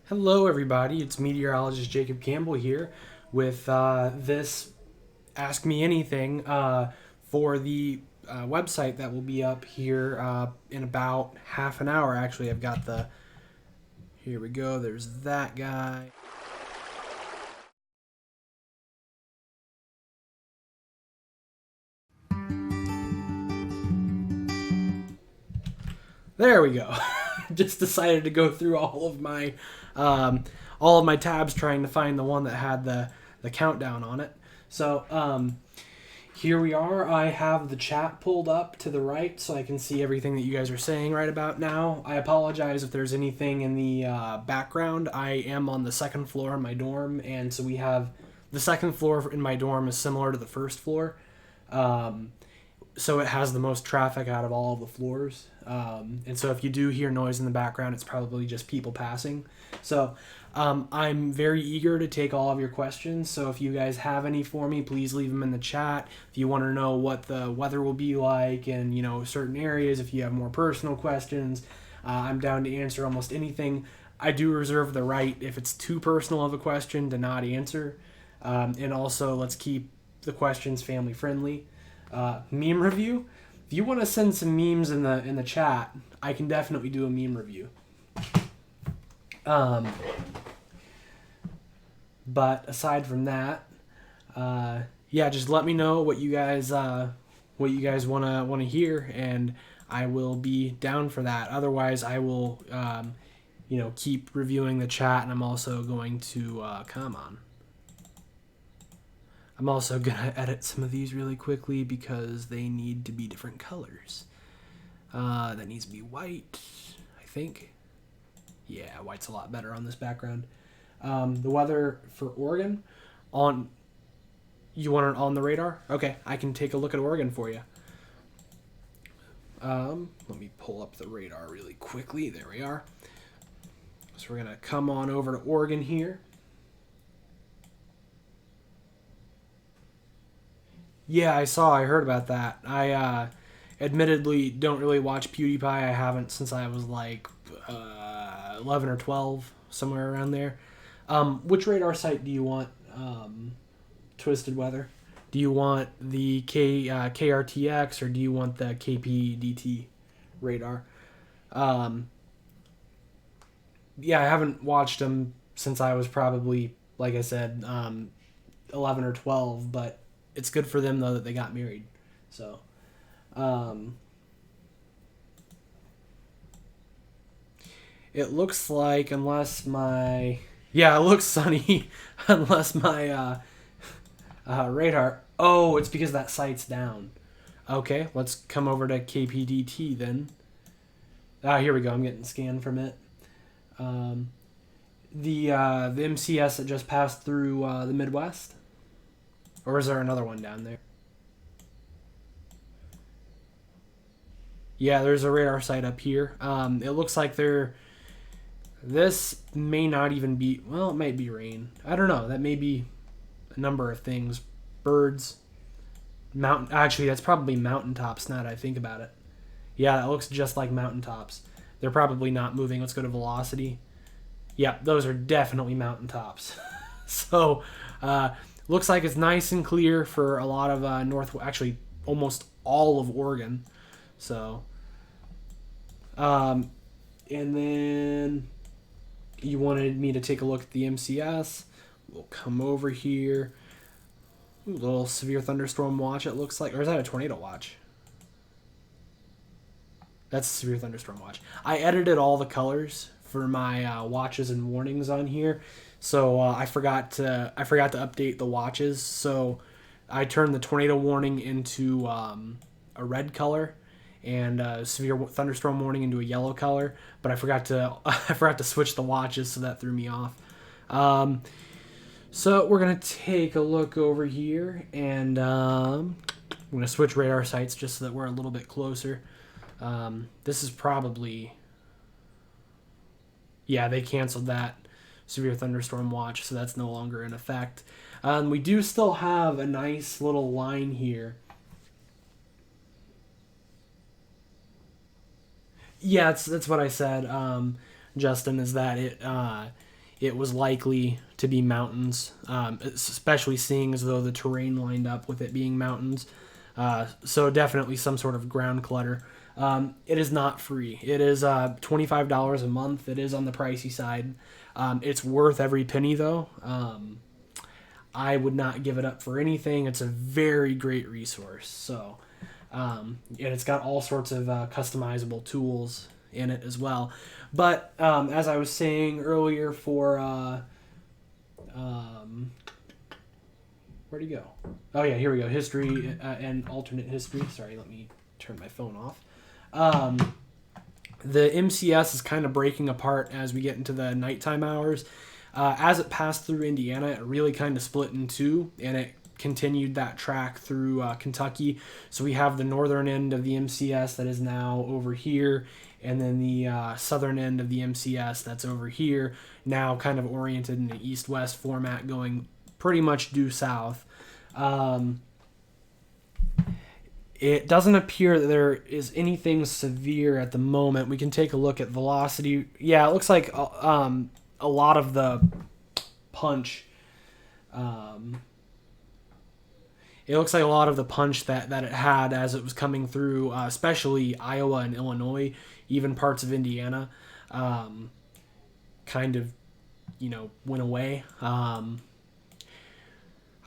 Hello, everybody. It's meteorologist Jacob Campbell here with this Ask Me Anything for the website that will be up here in about half an hour. Actually, I've got the. Here we go. There's that guy. There we go. Just decided to go through um, all of my tabs trying to find the one that had the countdown on it. So here we are. I have the chat pulled up to the right so I can see everything that you guys are saying right about now. I apologize if there's anything in the background. I am on the second floor in my dorm, and so we have the second floor in my dorm is similar to the first floor. Um, so it has the most traffic out of all of the floors. And so if you do hear noise in the background, it's probably just people passing. So I'm very eager to take all of your questions. So if you guys have any for me, please leave them in the chat. If you want to know what the weather will be like and, certain areas, if you have more personal questions, I'm down to answer almost anything. I do reserve the right, if it's too personal of a question, to not answer. And also, let's keep the questions family friendly. Meme review. If you want to send some memes in the chat, I can definitely do a meme review. Um, but aside from that, yeah, just let me know what you guys wanna hear, and I will be down for that. Otherwise, I will keep reviewing the chat, and I'm also going to come on. I'm also going to edit some of these really quickly because they need to be different colors. That needs to be white, I think. Yeah, white's a lot better on this background. The weather for Oregon on. You want it on the radar? Okay, I can take a look at Oregon for you. Let me pull up the radar really quickly. There we are. So we're going to come on over to Oregon here. Yeah, I heard about that. I admittedly don't really watch PewDiePie. I haven't since I was like 11 or 12, somewhere around there. Which radar site do you want, Twisted Weather? Do you want the KRTX or do you want the KPDT radar? Um, yeah, I haven't watched them since I was probably, like I said, 11 or 12, but it's good for them, though, that they got married. So, um, it looks like, unless my. Yeah, it looks sunny, unless my radar. Oh, it's because that site's down. Okay, let's come over to KPDT then. Here we go. I'm getting scanned from it. Um, the MCS that just passed through the Midwest, or is there another one down there? Yeah, there's a radar site up here. It looks like they're. This may not even be. Well, it might be rain. I don't know. That may be a number of things. Birds, mountain. Actually, that's probably mountaintops. Now that I think about it. Yeah, it looks just like mountaintops. They're probably not moving. Let's go to velocity. Yeah, those are definitely mountaintops. So, looks like it's nice and clear for a lot of actually almost all of Oregon. So, um, and then you wanted me to take a look at the MCS. We'll come over here. Ooh, little severe thunderstorm watch, it looks like. Or is that a tornado watch? That's a severe thunderstorm watch. I edited all the colors for my watches and warnings on here, so I forgot to update the watches. So I turned the tornado warning into a red color, and severe thunderstorm warning into a yellow color. But I forgot to I forgot to switch the watches, so that threw me off. Um, so we're gonna take a look over here, and I'm gonna switch radar sites just so that we're a little bit closer. This is probably. Yeah, they canceled that severe thunderstorm watch, so that's no longer in effect. We do still have a nice little line here. Yeah, that's what I said, Justin, is that it was likely to be mountains, especially seeing as though the terrain lined up with it being mountains. So definitely some sort of ground clutter. It is not free. It is $25 a month. It is on the pricey side. It's worth every penny, though. I would not give it up for anything. It's a very great resource. So, and it's got all sorts of customizable tools in it as well. But as I was saying earlier, for where'd he go? Oh yeah, here we go. History and alternate history. Sorry, let me turn my phone off. The MCS is kind of breaking apart as we get into the nighttime hours. As it passed through Indiana, it really kind of split in two, and it continued that track through Kentucky. So we have the northern end of the MCS that is now over here, and then the southern end of the MCS that's over here, now kind of oriented in an east-west format, going pretty much due south. It doesn't appear that there is anything severe at the moment. We can take a look at velocity. Yeah, it looks like a lot of the punch. It looks like a lot of the punch that it had as it was coming through, especially Iowa and Illinois, even parts of Indiana, kind of, went away.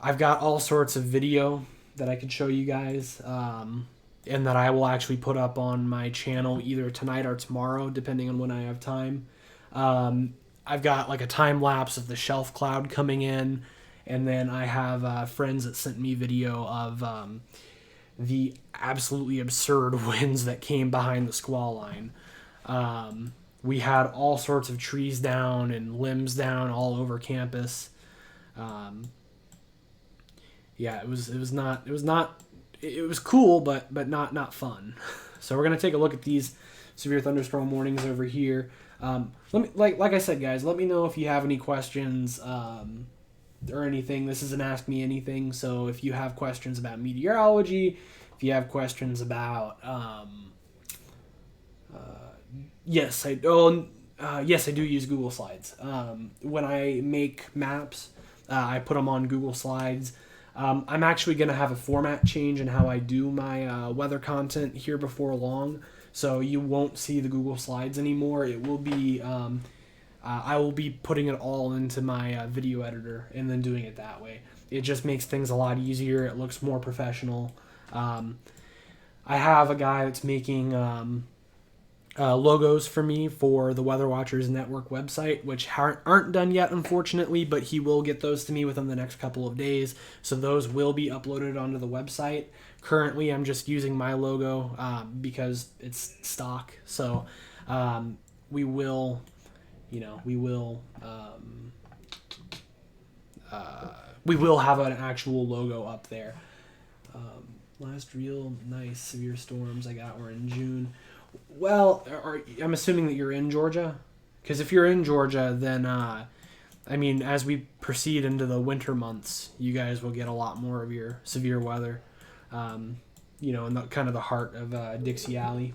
I've got all sorts of video that I could show you guys, and that I will actually put up on my channel either tonight or tomorrow, depending on when I have time. I've got like a time lapse of the shelf cloud coming in, and then I have friends that sent me video of the absolutely absurd winds that came behind the squall line. We had all sorts of trees down and limbs down all over campus. Yeah, it was cool, but not fun. So we're gonna take a look at these severe thunderstorm warnings over here. Let me, like I said, guys, let me know if you have any questions or anything. This is an Ask Me Anything, so if you have questions about meteorology, if you have questions about yes, I do use Google Slides. When I make maps, I put them on Google Slides. I'm actually going to have a format change in how I do my weather content here before long, so you won't see the Google Slides anymore. It will be, I will be putting it all into my video editor and then doing it that way. It just makes things a lot easier. It looks more professional. I have a guy that's making logos for me for the Weather Watchers Network website, which aren't done yet, unfortunately, but he will get those to me within the next couple of days, so those will be uploaded onto the website. Currently, I'm just using my logo because it's stock, so we will have an actual logo up there. Last real nice severe storms I got were in June. Well, I'm assuming that you're in Georgia, because if you're in Georgia, then as we proceed into the winter months, you guys will get a lot more of your severe weather. In the kind of the heart of Dixie Alley.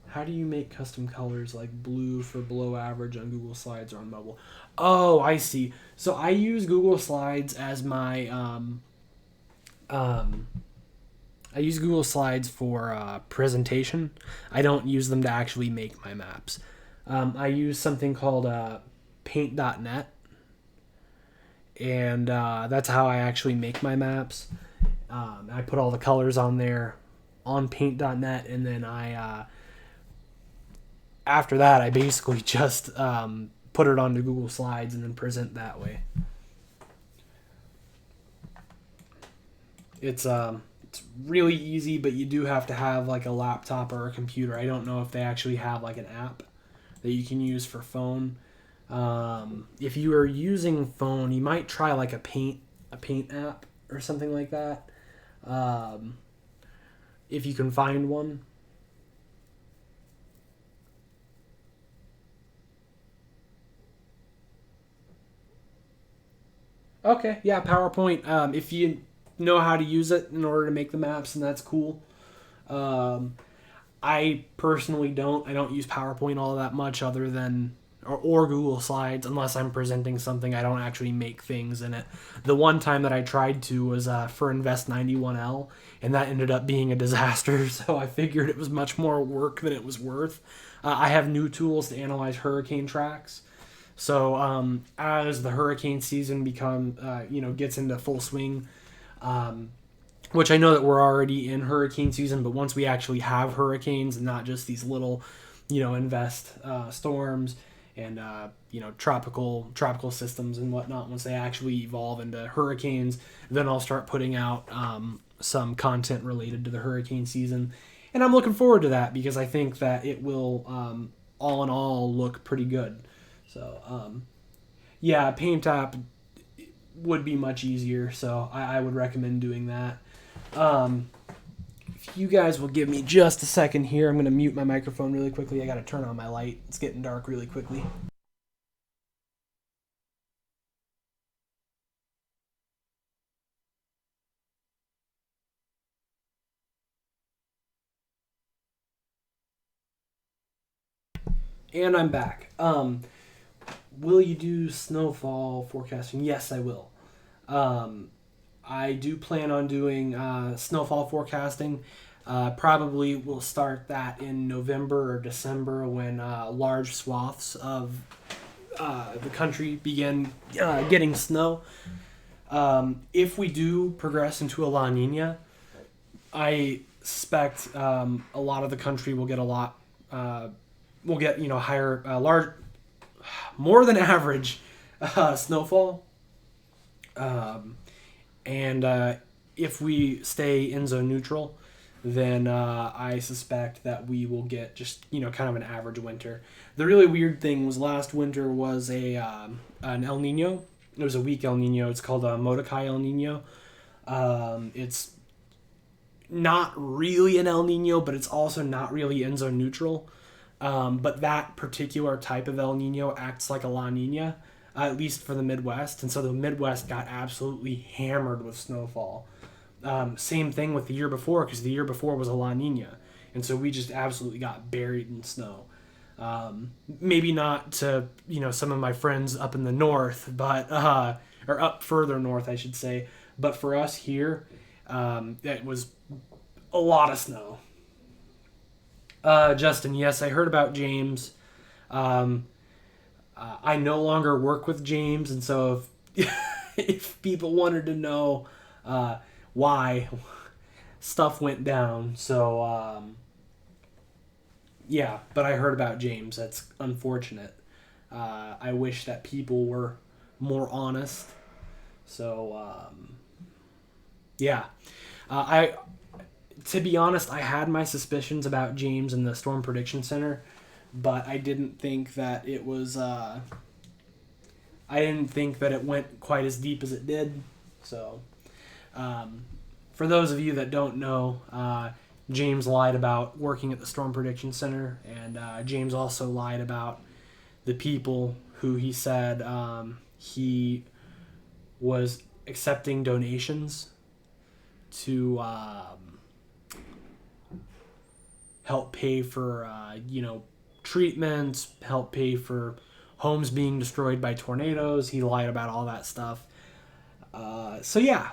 How do you make custom colors like blue for below average on Google Slides or on mobile? Oh, I see. So I use Google Slides as my I use Google Slides for presentation. I don't use them to actually make my maps. I use something called paint.net, and that's how I actually make my maps. I put all the colors on there on paint.net, and then after that, I basically just put it onto Google Slides and then present that way. It's really easy, but you do have to have like a laptop or a computer. I don't know if they actually have like an app that you can use for phone. If you are using phone, you might try like a paint app or something like that. If you can find one. Okay, yeah, PowerPoint. If you know how to use it in order to make the maps, and that's cool. I personally don't. I don't use PowerPoint all that much, other than, or Google Slides unless I'm presenting something. I don't actually make things in it. The one time that I tried to was for Invest 91L, and that ended up being a disaster. So I figured it was much more work than it was worth. I have new tools to analyze hurricane tracks. So as the hurricane season gets into full swing, which I know that we're already in hurricane season, but once we actually have hurricanes and not just these little, invest storms and tropical systems and whatnot, once they actually evolve into hurricanes, then I'll start putting out some content related to the hurricane season, and I'm looking forward to that because I think that it will all in all look pretty good. So yeah, Paint App would be much easier, so I would recommend doing that. If you guys will give me just a second here, I'm going to mute my microphone really quickly. I got to turn on my light. It's getting dark really quickly. And I'm back. Will you do snowfall forecasting? Yes, I will. I do plan on doing snowfall forecasting. Probably will start that in November or December when large swaths of the country begin getting snow. If we do progress into a La Nina, I suspect a lot of the country will get higher, large, more than average snowfall. And if we stay in zone neutral, then I suspect that we will get just kind of an average winter. The really weird thing was last winter was an El Nino. It was a weak El Nino. It's called a Mordecai El Nino. It's not really an El Nino, but it's also not really in zone neutral. But that particular type of El Nino acts like a La Nina, at least for the Midwest. And so the Midwest got absolutely hammered with snowfall. Same thing with the year before, because the year before was a La Nina. And so we just absolutely got buried in snow. Maybe not to, some of my friends up in the north, but, or up further north, I should say. But for us here, it was a lot of snow. Justin, yes, I heard about James. I no longer work with James, and so if if people wanted to know why stuff went down, so yeah, but I heard about James. That's unfortunate. I wish that people were more honest. So yeah, I to be honest, I had my suspicions about James and the Storm Prediction Center, but I didn't think that it was. I didn't think that it went quite as deep as it did. So, for those of you that don't know, James lied about working at the Storm Prediction Center, and James also lied about the people who he said he was accepting donations to help pay for treatments, help pay for homes being destroyed by tornadoes. He lied about all that stuff. So yeah,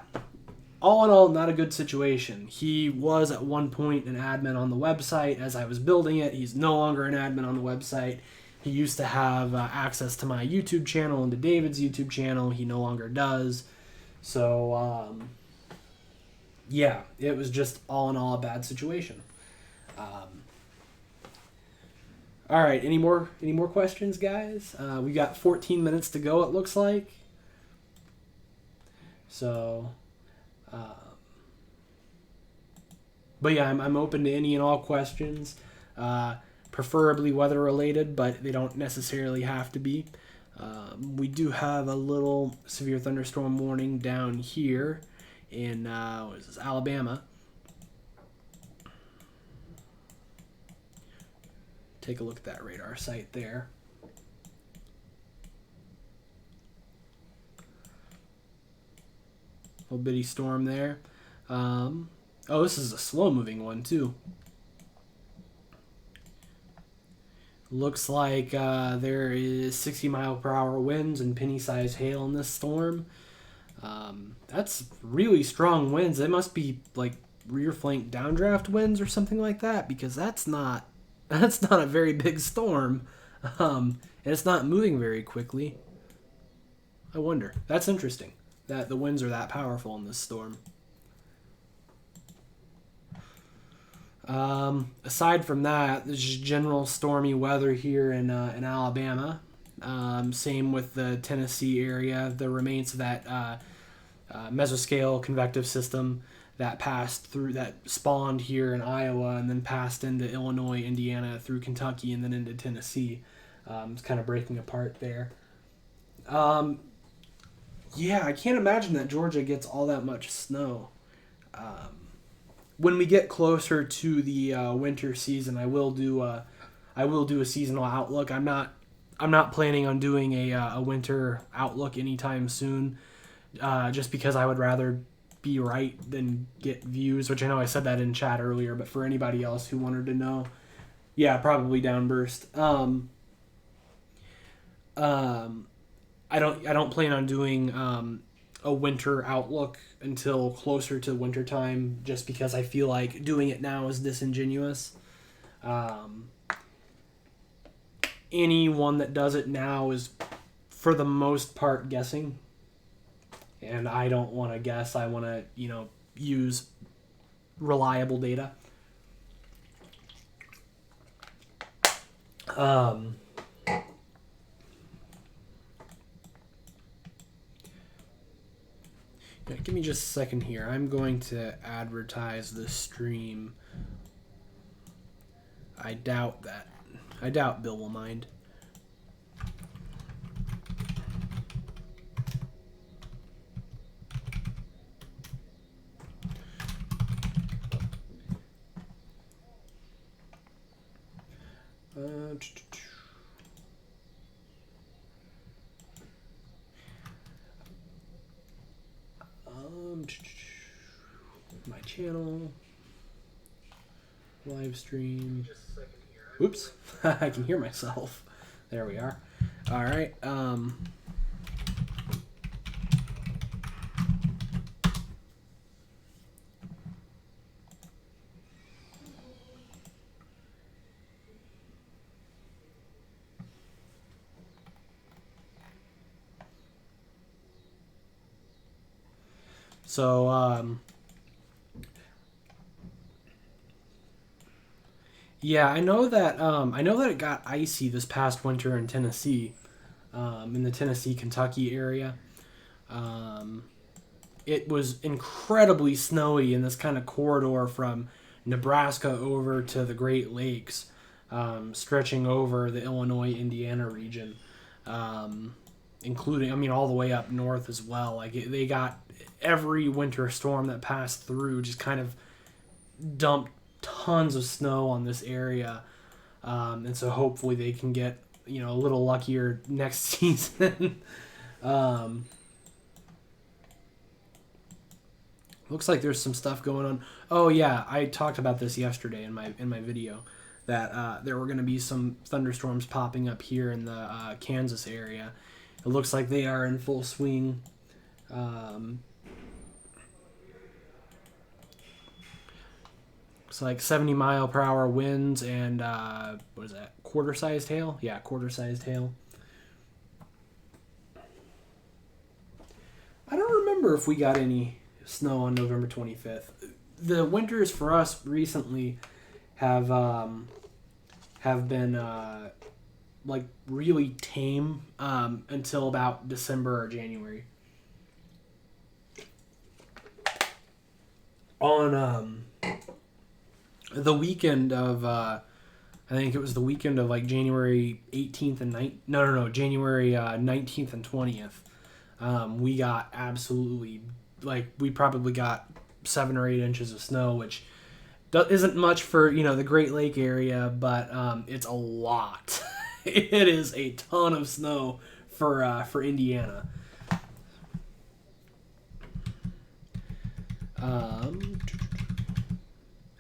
all in all, not a good situation. He was at one point an admin on the website as I was building it. He's no longer an admin on the website. He used to have access to my YouTube channel and to David's YouTube channel. He no longer does. So yeah, it was just all in all a bad situation. All right, any more questions, guys? We got 14 minutes to go, it looks like. So, but yeah, I'm open to any and all questions, preferably weather related, but they don't necessarily have to be. We do have a little severe thunderstorm warning down here in what is this, Alabama. Take a look at that radar site there. Little bitty storm there. Oh, this is a slow moving one too. Looks like there is 60-mile-per-hour winds and penny-sized hail in this storm. That's really strong winds. They must be like rear flank downdraft winds or something like that, because that's not a very big storm, and it's not moving very quickly. I wonder. That's interesting that the winds are that powerful in this storm. Aside from that, there's just general stormy weather here in Alabama. Same with the Tennessee area. The remains of that mesoscale convective system that passed through, that spawned here in Iowa and then passed into Illinois, Indiana, through Kentucky, and then into Tennessee. It's kind of breaking apart there. Yeah, I can't imagine that Georgia gets all that much snow. When we get closer to the winter season, I will do a seasonal outlook. I'm not planning on doing a winter outlook anytime soon, just because I would rather be right than get views, which I know I said that in chat earlier, but for anybody else who wanted to know, yeah, probably downburst. I don't plan on doing a winter outlook until closer to winter time, just because I feel like doing it now is disingenuous. Anyone that does it now is, for the most part, guessing, and I don't want to guess. I want to, use reliable data. Yeah, give me just a second here. I'm going to advertise the stream. I doubt Bill will mind. My channel, live stream. Oops, I can hear myself. There we are. All right. So, yeah, I know that it got icy this past winter in Tennessee, in the Tennessee-Kentucky area. It was incredibly snowy in this kind of corridor from Nebraska over to the Great Lakes, stretching over the Illinois-Indiana region, including, all the way up north as well. Like, they got every winter storm that passed through just kind of dumped tons of snow on this area, and so hopefully they can get a little luckier next season. Looks like there's some stuff going on. Oh yeah, I talked about this yesterday in my video, that there were going to be some thunderstorms popping up here in the Kansas area. It looks like they are in full swing. It's like 70-mile-per-hour winds and what is that? Quarter-sized hail? Yeah, quarter-sized hail. I don't remember if we got any snow on November 25th. The winters for us recently have been like really tame until about December or January. On the weekend of I think it was the weekend of like January 18th and January 19th and 20th. We got absolutely, we probably got 7 or 8 inches of snow, which isn't much for the Great Lake area, but it's a lot. It is a ton of snow for Indiana.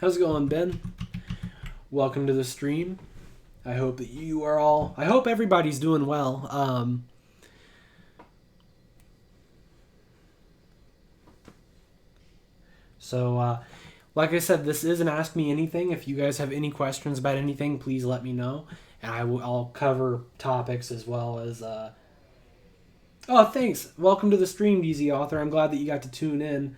How's it going, Ben? Welcome to the stream. I hope that you are all. I hope everybody's doing well. Like I said, this is an Ask Me Anything. If you guys have any questions about anything, please let me know, and I'll cover topics as well as. Oh, thanks. Welcome to the stream, DZ Author. I'm glad that you got to tune in.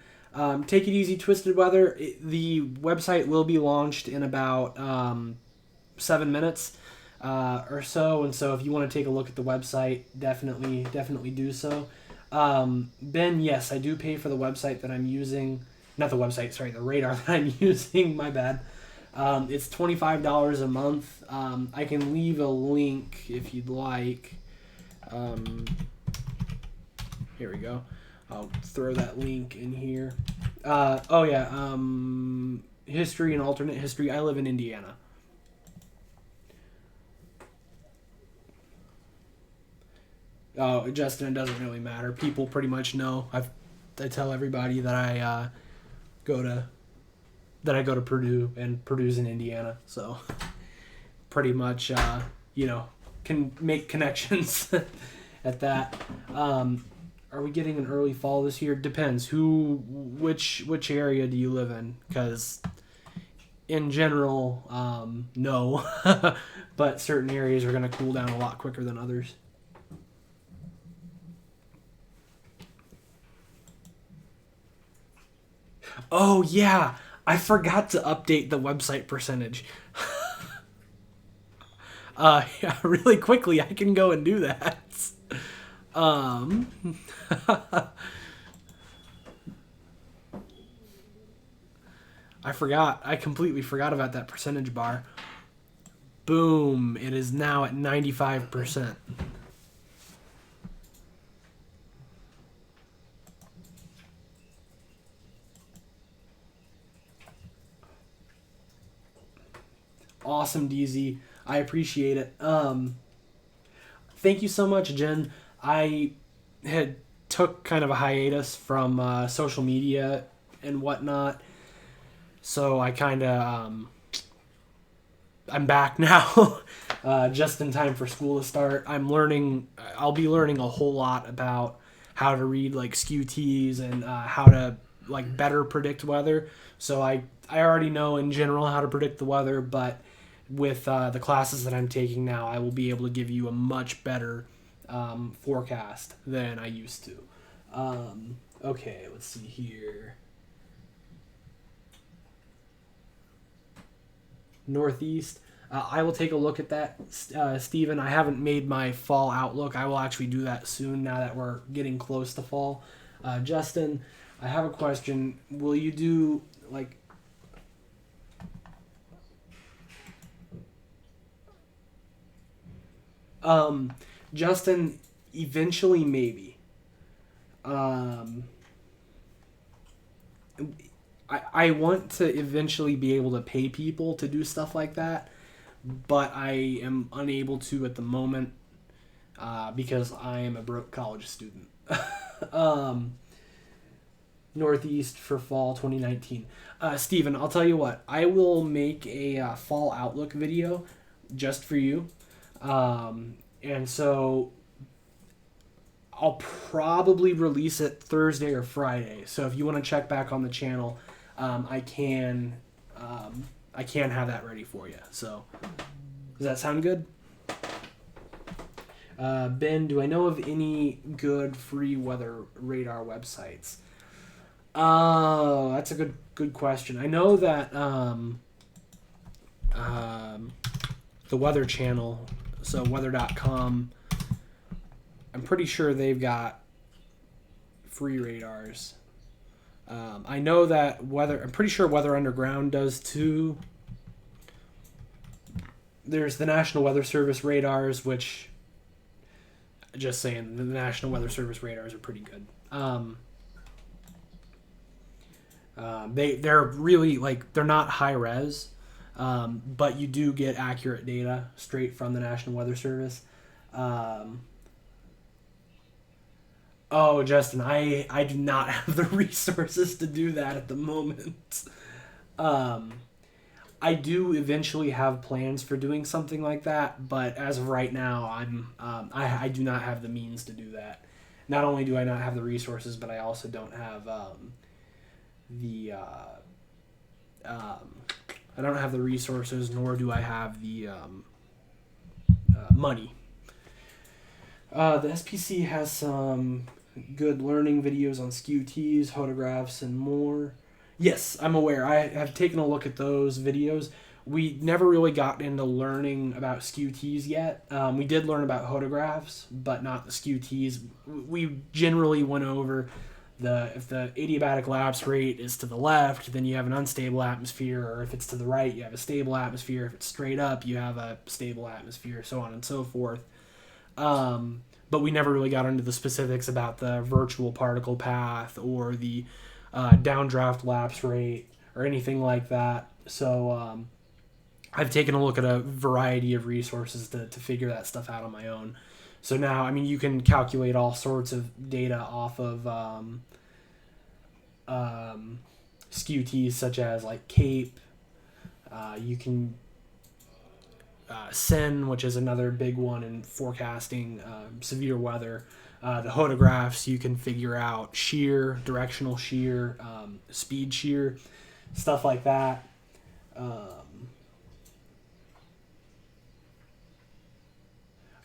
Take it easy, Twisted Weather. The website will be launched in about 7 minutes or so, and so if you want to take a look at the website, definitely do so. Ben, yes, I do pay for the website that I'm using. Not the website, sorry, the radar that I'm using. My bad. It's $25 a month. I can leave a link if you'd like. Here we go. I'll throw that link in here. History and alternate history. I live in Indiana. Oh, Justin, it doesn't really matter. People pretty much know. I tell everybody that I go to Purdue, and Purdue's in Indiana, so pretty much can make connections at that. Are we getting an early fall this year? Depends. Which area do you live in? Because in general, no, but certain areas are going to cool down a lot quicker than others. Oh yeah, I forgot to update the website percentage. Yeah, really quickly, I can go and do that. Um, I forgot. I completely forgot about that percentage bar. Boom! It is now at 95%. Awesome, DZ. I appreciate it. Thank you so much, Jen. I had took kind of a hiatus from social media and whatnot, so I kind of I'm back now, just in time for school to start. I'll be learning a whole lot about how to read like SKUTs and how to like better predict weather. So I already know in general how to predict the weather, but with the classes that I'm taking now, I will be able to give you a much better forecast than I used to. Okay, let's see here. Northeast. I will take a look at that, Steven. I haven't made my fall outlook. I will actually do that soon now that we're getting close to fall. Justin, I have a question. Will you do like... Justin, eventually maybe. I want to eventually be able to pay people to do stuff like that, but I am unable to at the moment because I am a broke college student. Northeast for fall 2019. Steven, I'll tell you what. I will make a fall outlook video just for you. And so I'll probably release it Thursday or Friday. So if you want to check back on the channel, I can have that ready for you. So does that sound good? Ben, do I know of any good free weather radar websites? Oh, that's a good question. I know that the Weather Channel, so weather.com, I'm pretty sure they've got free radars. I know that I'm pretty sure Weather Underground does too. There's the National Weather Service radars, which, just saying, the National Weather Service radars are pretty good. They're really, like, they're not high res, but you do get accurate data straight from the National Weather Service. Oh, Justin, I do not have the resources to do that at the moment. I do eventually have plans for doing something like that, but as of right now, I do not have the means to do that. Not only do I not have the resources, but I also don't have the I don't have the resources, nor do I have the money. The SPC has some good learning videos on SKUTs, photographs, and more. Yes, I'm aware. I have taken a look at those videos. We never really got into learning about SKUTs yet. We did learn about photographs, but not the SKUTs. We generally went over if the adiabatic lapse rate is to the left, then you have an unstable atmosphere, or if it's to the right, you have a stable atmosphere. If it's straight up, you have a stable atmosphere, so on and so forth. But we never really got into the specifics about the virtual particle path or the downdraft lapse rate or anything like that. So I've taken a look at a variety of resources to figure that stuff out on my own. So now, I mean, you can calculate all sorts of data off of SKUTs such as like CAPE. You can SEN, which is another big one in forecasting severe weather. The photographs, you can figure out shear, directional shear, speed shear, stuff like that.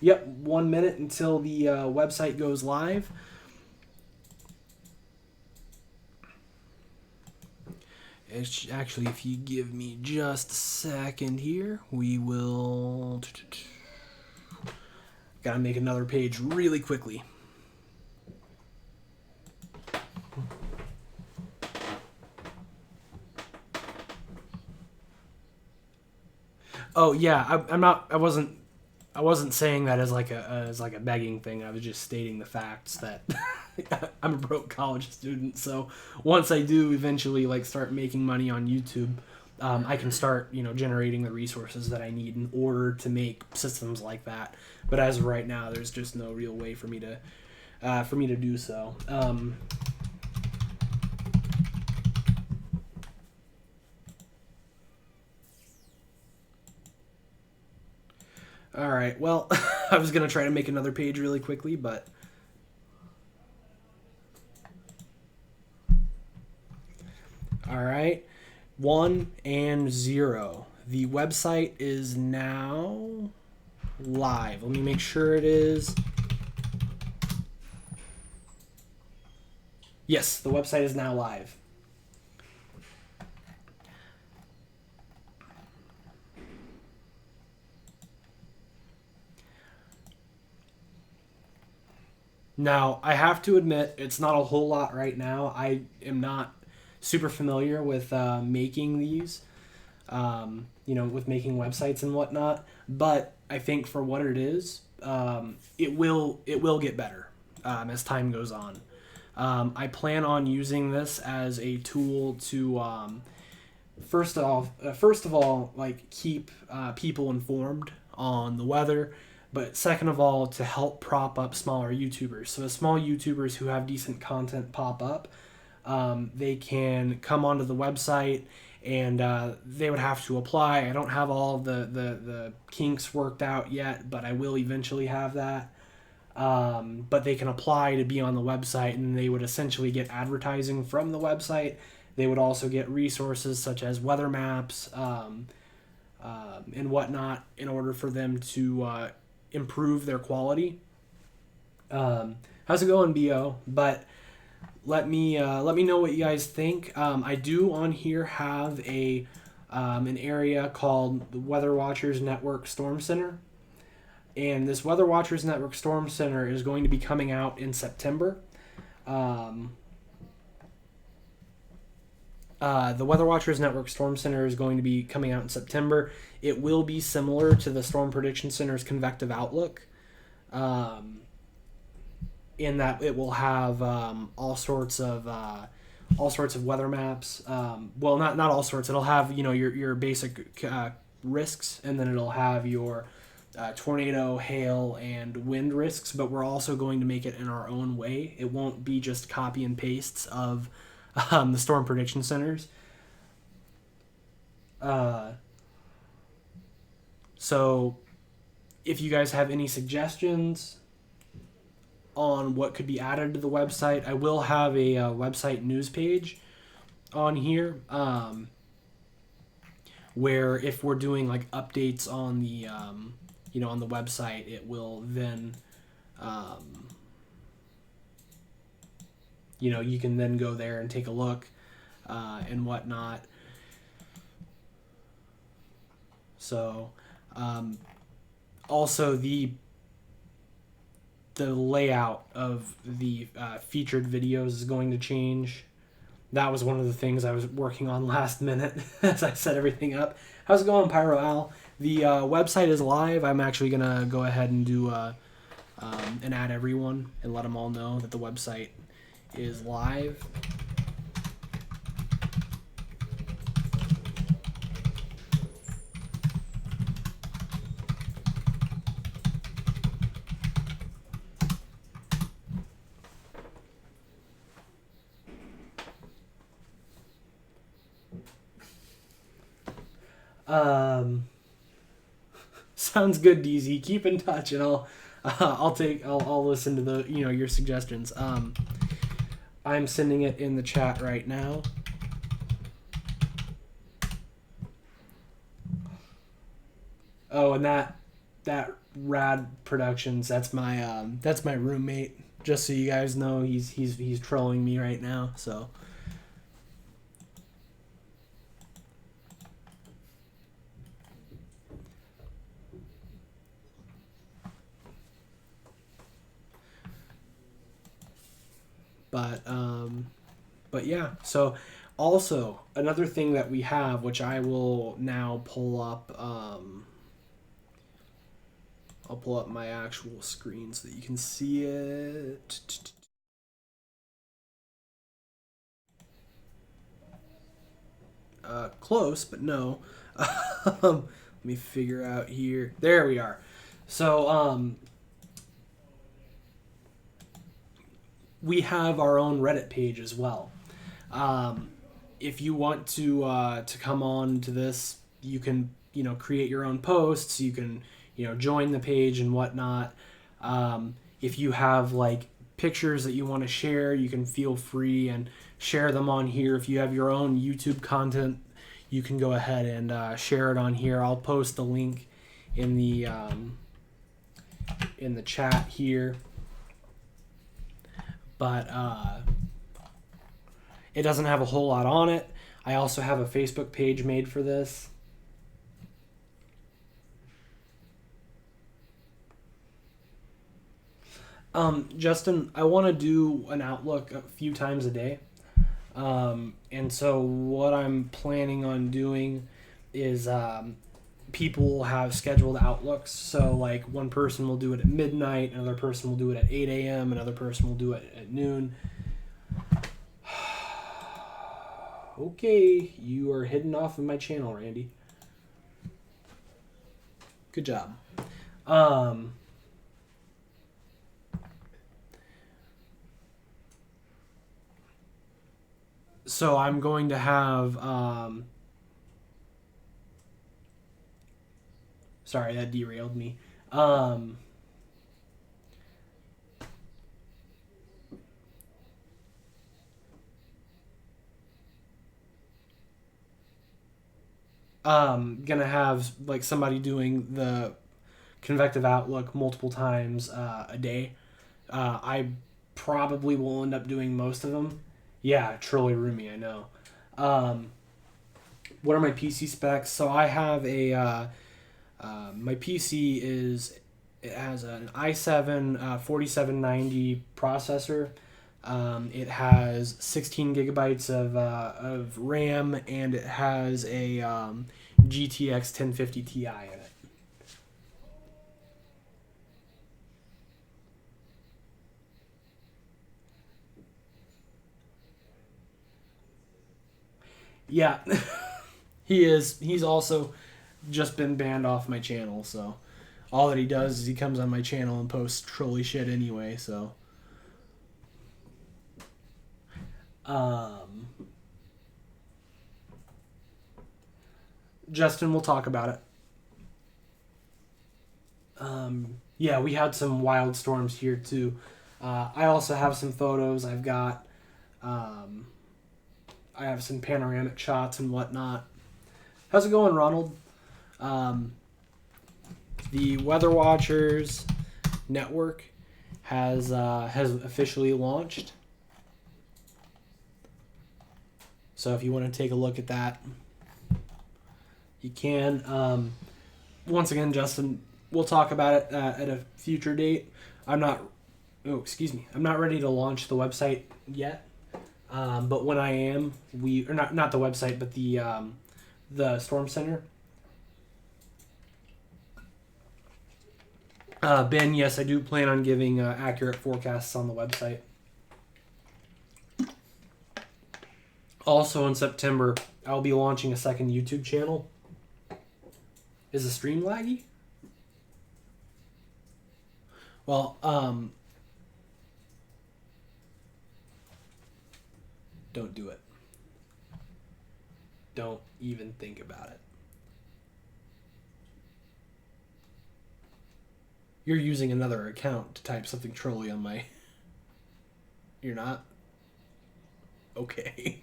Yep, 1 minute until the website goes live. It's actually, if you give me just a second here, we will... Gotta make another page really quickly. Oh yeah, I wasn't saying that as like a begging thing. I was just stating the facts that I'm a broke college student. So once I do eventually like start making money on YouTube, I can start generating the resources that I need in order to make systems like that. But as of right now, there's just no real way for me to do so. All right. Well, I was gonna try to make another page really quickly, but all right. 1 and 0. The website is now live. Let me make sure it is. Yes, the website is now live. Now, I have to admit, it's not a whole lot right now. I am not super familiar with making these, with making websites and whatnot. But I think for what it is, it will get better as time goes on. I plan on using this as a tool to first of all, like keep people informed on the weather. But second of all, to help prop up smaller YouTubers. So the small YouTubers who have decent content pop up, they can come onto the website and they would have to apply. I don't have all the kinks worked out yet, but I will eventually have that. But they can apply to be on the website, and they would essentially get advertising from the website. They would also get resources such as weather maps and whatnot in order for them to improve their quality. How's it going, BO? But let me know what you guys think. I do on here have an area called the Weather Watchers Network Storm Center, and this Weather Watchers Network Storm Center is going to be coming out in September. The Weather Watchers Network Storm Center is going to be coming out in September. It will be similar to the Storm Prediction Center's Convective Outlook, in that it will have all sorts of weather maps. Well, not all sorts. It'll have your basic risks, and then it'll have your tornado, hail, and wind risks. But we're also going to make it in our own way. It won't be just copy and pastes of the Storm Prediction Centers. So if you guys have any suggestions on what could be added to the website, I will have a website news page on here, where if we're doing like updates on the on the website, it will then you can then go there and take a look and whatnot. So also the layout of the featured videos is going to change. That was one of the things I was working on last minute as I set everything up. How's it going, Pyro Al? The website is live. I'm actually going to go ahead and do and add everyone and let them all know that the website is live. Sounds good, DZ. Keep in touch, and I'll listen to the your suggestions. I'm sending it in the chat right now. Oh, and that Rad Productions, that's my roommate. Just so you guys know, he's trolling me right now. So. But yeah, so also another thing that we have, which I will now pull up, I'll pull up my actual screen so that you can see it. Close, but no. Let me figure out here. There we are. So we have our own Reddit page as well. If you want to come on to this, you can create your own posts. You can join the page and whatnot. If you have like pictures that you want to share, you can feel free and share them on here. If you have your own YouTube content, you can go ahead and share it on here. I'll post the link in the chat here. But it doesn't have a whole lot on it. I also have a Facebook page made for this. Justin, I want to do an Outlook a few times a day. And so what I'm planning on doing is people have scheduled Outlooks. So like one person will do it at midnight, another person will do it at 8 a.m., another person will do it at noon. Okay, you are hidden off of my channel, Randy. Good job. So I'm going to have sorry, that derailed me. Gonna have like somebody doing the convective outlook multiple times a day. I probably will end up doing most of them. Yeah, truly roomy, I know. What are my PC specs? So I have my PC it has an i7 4790 processor. It has 16 gigabytes of RAM, and it has a GTX 1050 Ti in it. Yeah, he is. He's also just been banned off my channel, so all that he does is he comes on my channel and posts trolly shit anyway, so. Justin, we'll talk about it. Yeah, we had some wild storms here too. I also have some photos. Um, I have some panoramic shots and whatnot. How's it going, Ronald? Um, the Weather Watchers network has officially launched. So if you want to take a look at that, you can. Once again, Justin, we'll talk about it at a future date. I'm not. Oh, excuse me. I'm not ready to launch the website yet. But when I am, or not the website, but the Storm Center. Ben, yes, I do plan on giving accurate forecasts on the website. Also in September, I'll be launching a second YouTube channel. Is the stream laggy? Well, don't do it. Don't even think about it. You're using another account to type something trolly on my... You're not? Okay.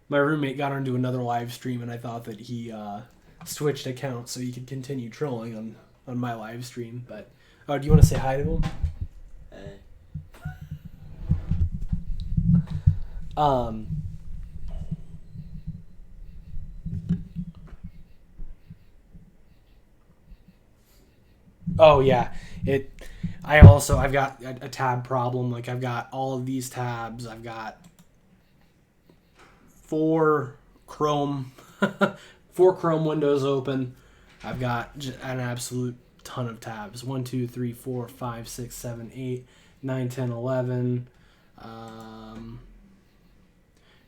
My roommate got onto another live stream and I thought that he switched accounts so he could continue trolling on my live stream. But do you want to say hi to him? Oh yeah, I've got a tab problem. Like I've got all of these tabs. I've got 4 Chrome, 4 Chrome windows open. I've got an absolute ton of tabs. 1, 2, 3, 4, 5, 6, 7, 8, 9, 10, 11,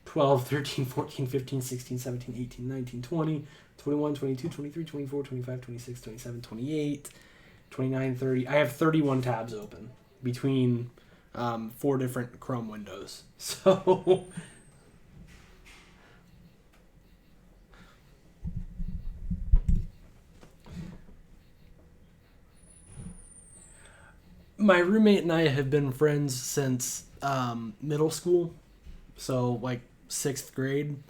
12, 13, 14, 15, 16, 17, 18, 19, 20, 21, 22, 23, 24, 25, 26, 27, 28, 29, 30. I have 31 tabs open between 4 different Chrome windows. So my roommate and I have been friends since middle school, so like 6th grade.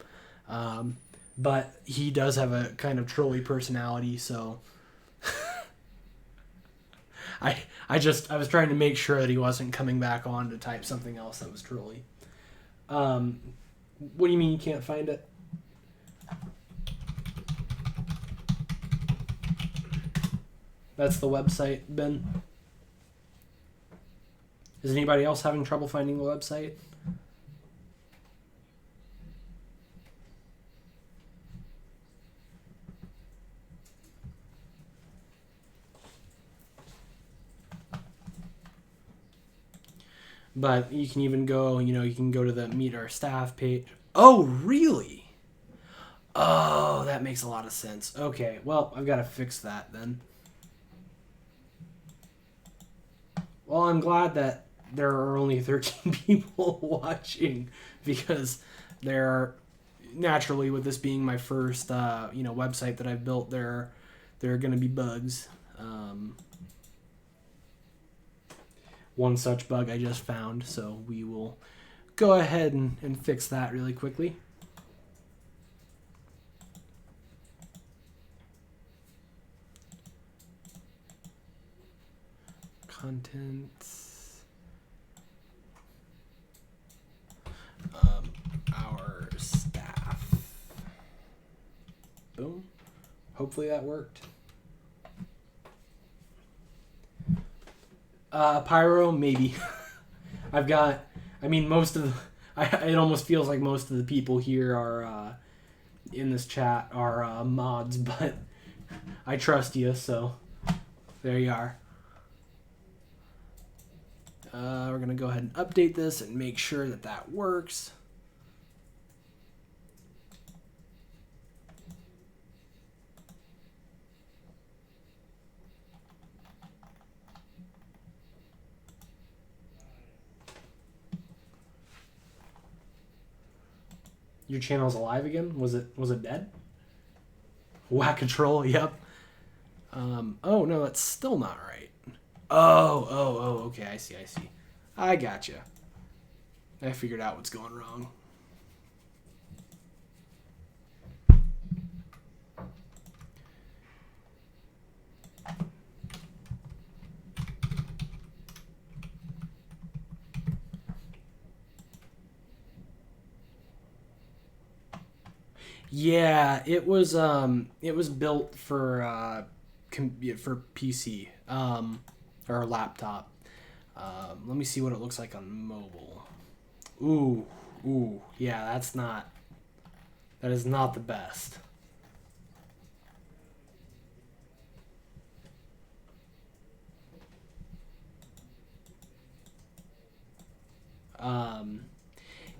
But he does have a kind of trolly personality, so I was trying to make sure that he wasn't coming back on to type something else that was trolly. What do you mean you can't find it? That's the website, Ben. Is anybody else having trouble finding the website? But you can even go, you can go to the Meet Our Staff page. Oh, really? Oh, that makes a lot of sense. Okay, well, I've got to fix that then. Well, I'm glad that there are only 13 people watching, because there are, naturally, with this being my first, website that I've built, there are going to be bugs. One such bug I just found, so we will go ahead and fix that really quickly. Content. Our staff. Boom. Hopefully that worked. Pyro, maybe. It almost feels like most of the people here are in this chat are mods, but I trust you, so there you are. We're going to go ahead and update this and make sure that that works. Your channel's alive again? Was it dead? Whack-a-troll, yep. Oh, no, that's still not right. Oh, okay, I see. I gotcha. I figured out what's going wrong. Yeah, it was built for PC or laptop. Let me see what it looks like on mobile. Ooh, yeah, that is not the best. Um,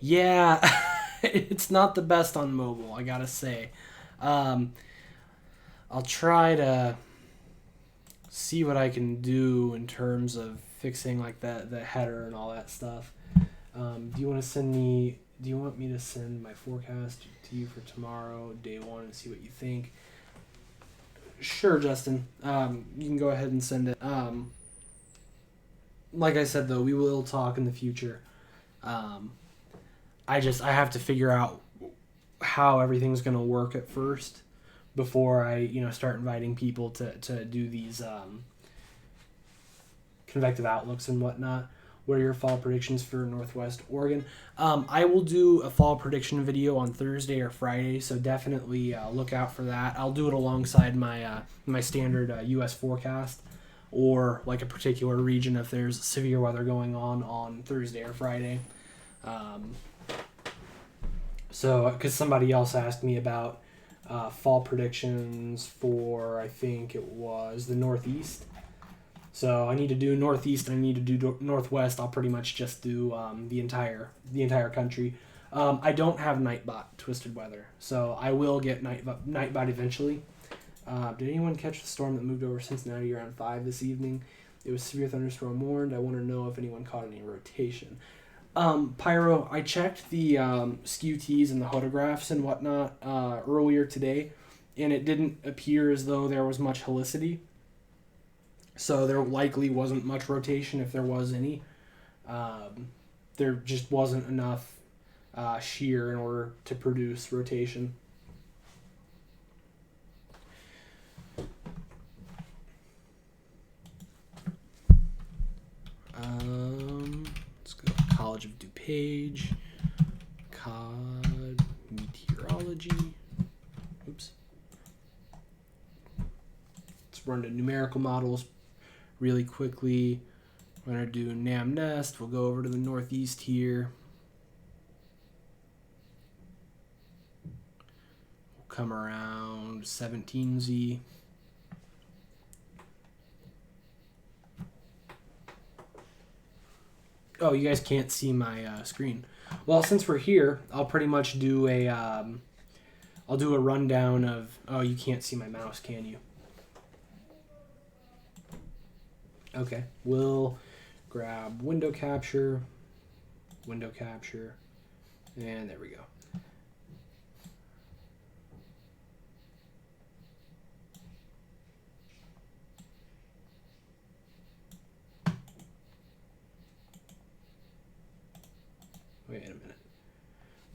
yeah, it's not the best on mobile, I gotta say. Um, I'll try to see what I can do in terms of fixing like the header and all that stuff. Do you want to send me? Do you want me to send my forecast to you for tomorrow, day one, and see what you think? Sure, Justin. You can go ahead and send it. Like I said, though, we will talk in the future. Um, I have to figure out how everything's gonna work at first before I start inviting people to do these convective outlooks and whatnot. What are your fall predictions for Northwest Oregon? I will do a fall prediction video on Thursday or Friday, so definitely look out for that. I'll do it alongside my standard U.S. forecast, or like a particular region if there's severe weather going on Thursday or Friday. So, because somebody else asked me about fall predictions for, I think it was the Northeast. So I need to do Northeast and I need to do Northwest. I'll pretty much just do the entire country. I don't have Nightbot Twisted Weather, so I will get Nightbot eventually. Did anyone catch the storm that moved over Cincinnati around 5 this evening? It was severe thunderstorm warned. I want to know if anyone caught any rotation. Pyro, I checked the SKUTs and the photographs and whatnot earlier today, and it didn't appear as though there was much helicity. So there likely wasn't much rotation if there was any. There just wasn't enough shear in order to produce rotation. Let's go College of DuPage, COD Meteorology. Oops. Let's run to numerical models really quickly. We're going to do NamNest. We'll go over to the Northeast here. We'll come around 17Z. Oh, you guys can't see my screen. Well, since we're here, I'll pretty much do I'll do a rundown of. Oh, you can't see my mouse, can you? Okay, we'll grab window capture, and there we go.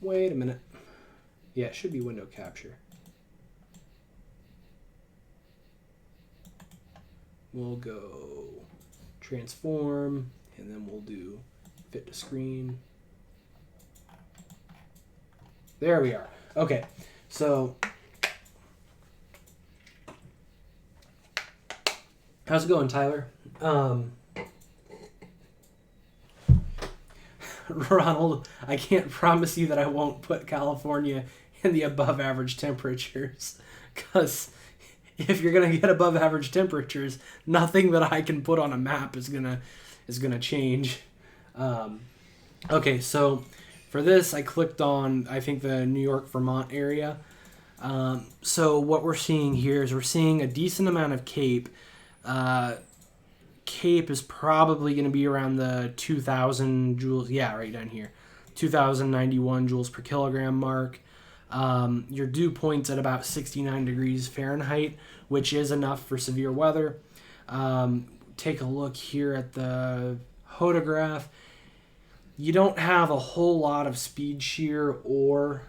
Wait a minute. Yeah, it should be window capture. We'll go transform, and then we'll do fit to screen. There we are. Okay, so how's it going, Tyler? Ronald, I can't promise you that I won't put California in the above average temperatures, because if you're gonna get above average temperatures, nothing that I can put on a map is gonna change. Okay, so for this, I clicked on, I think, the New York, Vermont area. So what we're seeing here is we're seeing a decent amount of CAPE. CAPE is probably going to be around the 2,000 joules. Yeah, right down here. 2,091 joules per kilogram mark. Your dew point's at about 69 degrees Fahrenheit, which is enough for severe weather. Take a look here at the photograph. You don't have a whole lot of speed shear or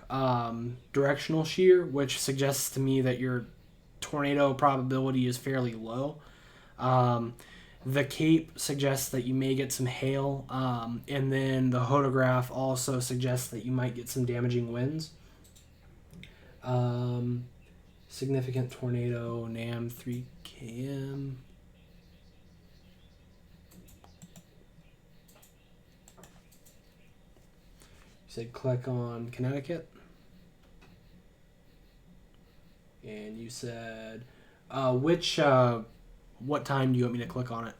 directional shear, which suggests to me that your tornado probability is fairly low. The Cape suggests that you may get some hail, and then the photograph also suggests that you might get some damaging winds. Significant tornado, NAM 3 km. You said click on Connecticut. And you said, what time do you want me to click on it?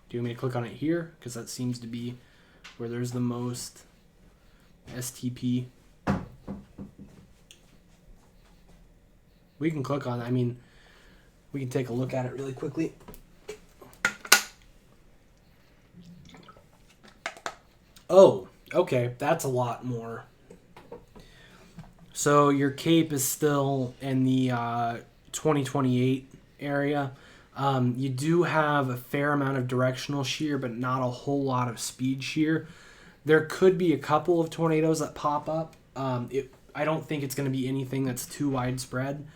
Do you want me to click on it here? Because that seems to be where there's the most STP. We can click on it. I mean, we can take a look at it really quickly. Oh, okay. That's a lot more. So your Cape is still in the 2028 area. You do have a fair amount of directional shear, but not a whole lot of speed shear. There could be a couple of tornadoes that pop up. I don't think it's going to be anything that's too widespread,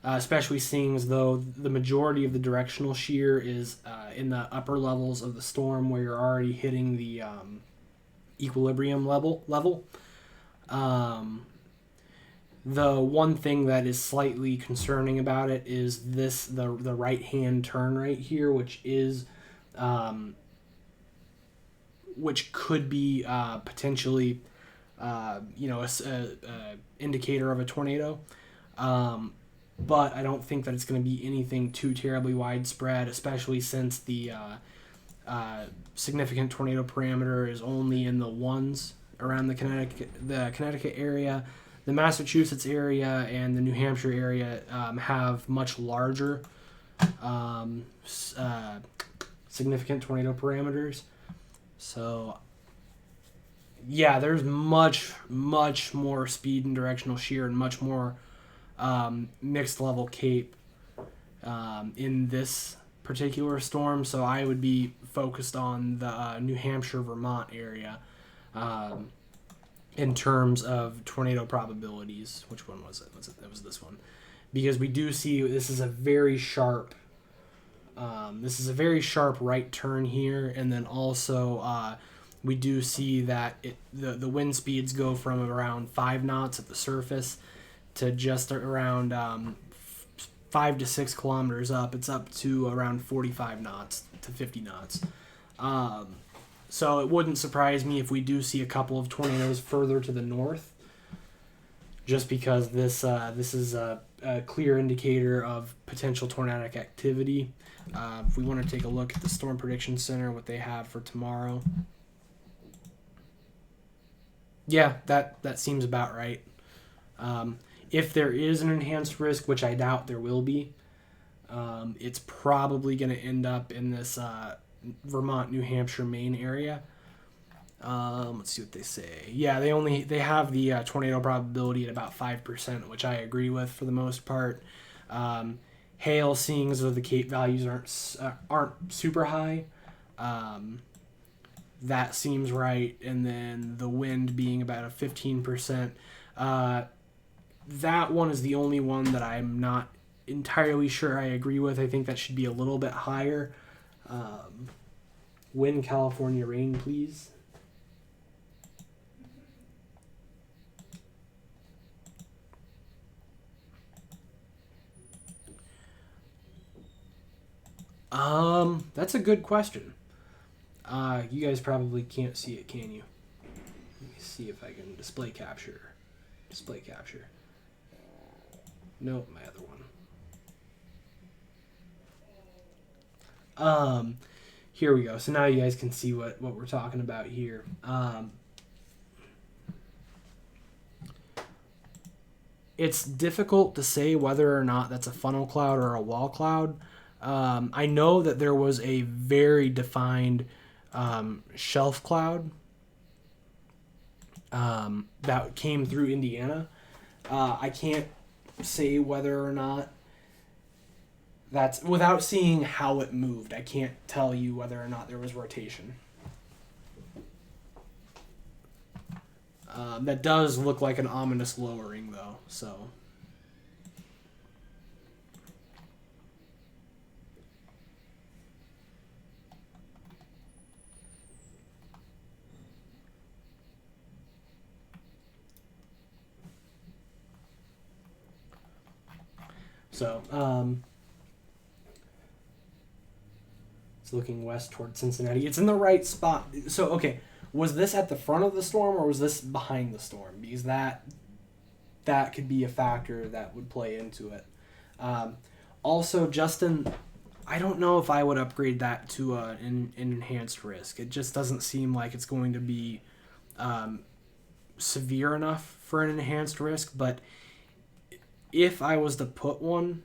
especially seeing as though the majority of the directional shear is in the upper levels of the storm where you're already hitting the equilibrium level. The one thing that is slightly concerning about it is the right hand turn right here, which is which could be potentially a indicator of a tornado. But I don't think that it's going to be anything too terribly widespread, especially since the significant tornado parameter is only in the ones around the Connecticut area. The Massachusetts area and the New Hampshire area have much larger significant tornado parameters. So, yeah, there's much more speed and directional shear and much more mixed level Cape in this particular storm. So I would be focused on the New Hampshire, Vermont area. In terms of tornado probabilities. Which one was it? It was this one. Because we do see this is a very sharp right turn here, and then also we do see that the wind speeds go from around 5 knots at the surface to just around 5 to 6 kilometers up. It's up to around 45 knots to 50 knots. So it wouldn't surprise me if we do see a couple of tornadoes further to the north, just because this is a clear indicator of potential tornadic activity. If we want to take a look at the Storm Prediction Center, what they have for tomorrow. Yeah, that seems about right. If there is an enhanced risk, which I doubt there will be, it's probably going to end up in this Vermont, New Hampshire, Maine area. Let's see what they say. Yeah, they have the tornado probability at about 5%, which I agree with for the most part. Hail, seeing as though the Cape values aren't super high, that seems right. And then the wind being about a 15%. That one is the only one that I'm not entirely sure I agree with. I think that should be a little bit higher. Wind, California, rain, please. That's a good question. You guys probably can't see it, can you? Let me see if I can display capture. Display capture. Nope, my other one. Here we go. So now you guys can see what we're talking about here. It's difficult to say whether or not that's a funnel cloud or a wall cloud. I know that there was a very defined shelf cloud that came through Indiana. I can't say whether or not that's without seeing how it moved. I can't tell you whether or not there was rotation. That does look like an ominous lowering, though. It's looking west toward Cincinnati. It's in the right spot. So, okay, was this at the front of the storm or was this behind the storm? Because that could be a factor that would play into it. Also, Justin, I don't know if I would upgrade that to an enhanced risk. It just doesn't seem like it's going to be severe enough for an enhanced risk. But if I was to put one,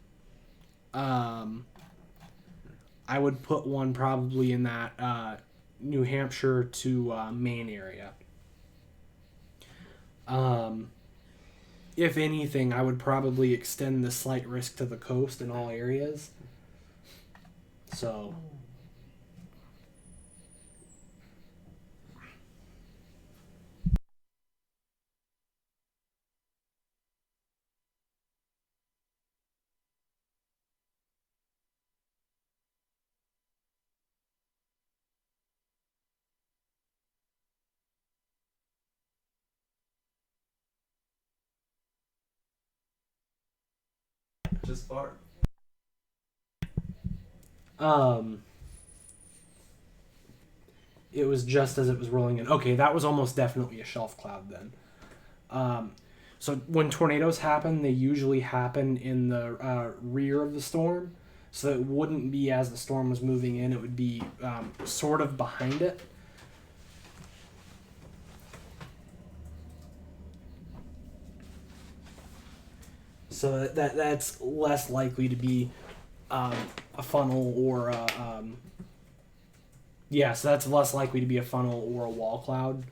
I would put one probably in that New Hampshire to Maine area. If anything, I would probably extend the slight risk to the coast in all areas. So, Just fart. It was just as it was rolling in. Okay, that was almost definitely a shelf cloud then. So when tornadoes happen, they usually happen in the rear of the storm. So it wouldn't be as the storm was moving in, it would be sort of behind it. So that's less likely to be a funnel or so that's less likely to be a funnel or a wall cloud.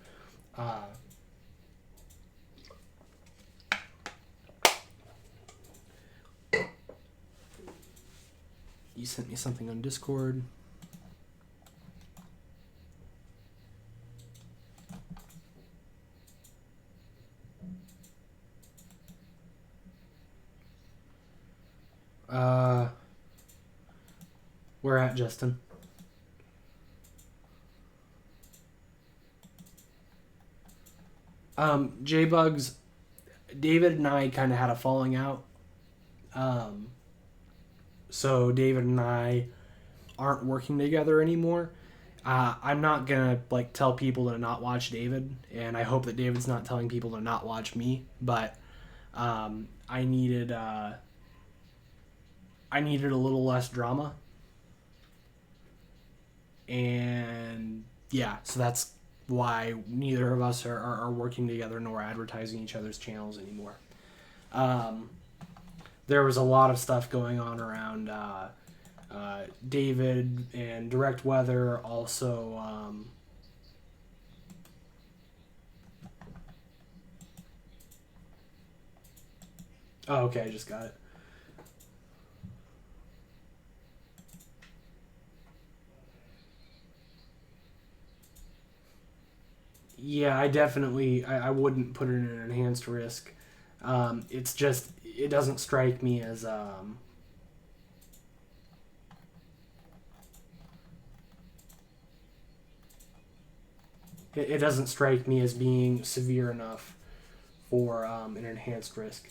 You sent me something on Discord. Where at, Justin? J-Bugs, David and I kind of had a falling out. So David and I aren't working together anymore. I'm not gonna tell people to not watch David, and I hope that David's not telling people to not watch me. But I needed a little less drama, and yeah, so that's why neither of us are working together nor advertising each other's channels anymore. There was a lot of stuff going on around David and Direct Weather. Also, oh, okay, I just got it. Yeah, I wouldn't put it in an enhanced risk. It's just, it doesn't strike me as, it doesn't strike me as being severe enough for an enhanced risk.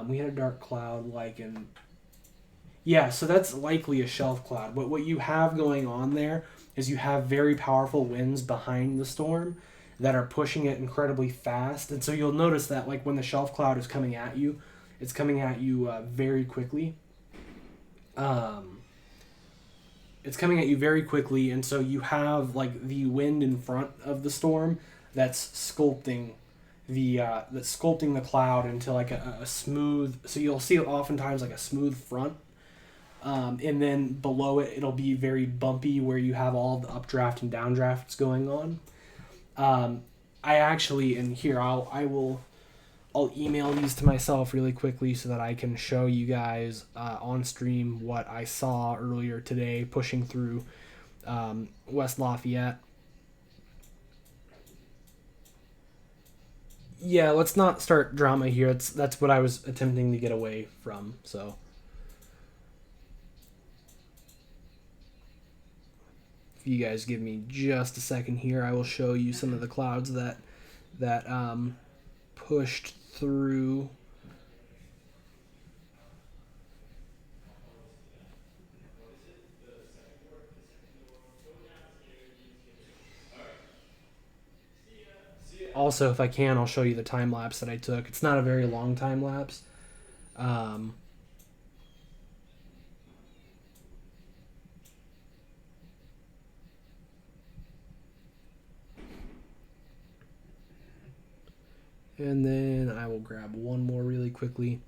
We had a dark cloud yeah, so that's likely a shelf cloud. But what you have going on there is you have very powerful winds behind the storm that are pushing it incredibly fast. And so you'll notice that when the shelf cloud is coming at you, it's coming at you very quickly. It's coming at you very quickly, and so you have the wind in front of the storm that's sculpting the cloud into a smooth. So you'll see oftentimes a smooth front, and then below it it'll be very bumpy where you have all the updraft and downdrafts going on. I actually, and here I'll email these to myself really quickly so that I can show you guys on stream what I saw earlier today pushing through West Lafayette. Yeah, let's not start drama here. That's what I was attempting to get away from. So if you guys give me just a second here, I will show you some of the clouds that pushed through. Also, if I can, I'll show you the time lapse that I took. It's not a very long time lapse. Um, and then I will grab one more really quickly.